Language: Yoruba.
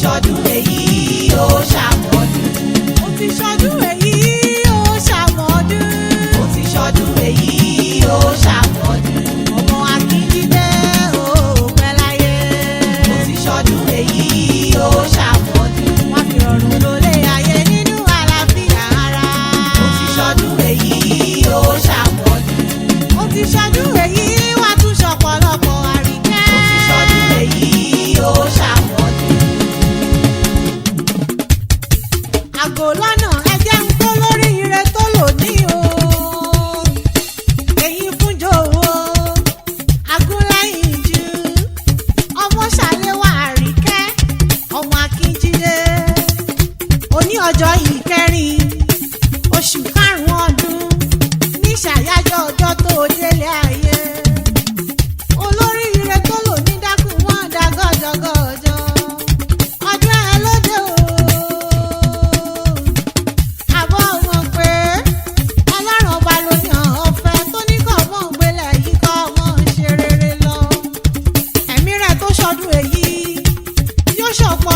ṣọdún èyí ó ṣàmọ́dún. Mo ti ṣọdún èyí ó ṣàmọ́dún. Mo ti ṣọdún èyí ó ṣàmọ́dún. Ọmọ Akíndídé ó pẹ́ láyé. Mo ti ṣọdún èyí ó ṣàmọ́dún. Wá fi rọrùn lólè ayé nínú àlàáfíà ara. Mo ti ṣọdún èyí ó ṣàmọ́dún. Mo ti ṣọdún èyí wá tún ṣọ̀pọ̀lọpọ̀ àríkẹ́. Mo ti ṣọdún èyí ó ṣàmọ́dún. Àgò lọ́nà ẹjẹ́ ń kó lórí ire tó lò ní o. Èyí fúnjọ o. Agúnlẹ́yìn jù. Ọmọṣàléwà Àríkẹ́. Ọmọ Akínjídé. Òní ọjọ́ ìkẹrin. Oṣù karùn-ún ọdún. Ní ṣàyájọ́ ọjọ́ tó délé ayé. Olórí ire tó lò ní dákun wọ́n dá gọ́jọ́gọ́jọ́. Ọdún ẹ lóde o. Àbọ̀ mọ̀ pé Ọlọ́run ọba ló yàn ọ̀fẹ́ tó ní kọ́ mọ̀ ń gbélé yìí kọ́ mọ̀ ń ṣe rere lọ. Ẹ̀mí rẹ̀ tó ṣọdún èyí yóò ṣọ̀pọ̀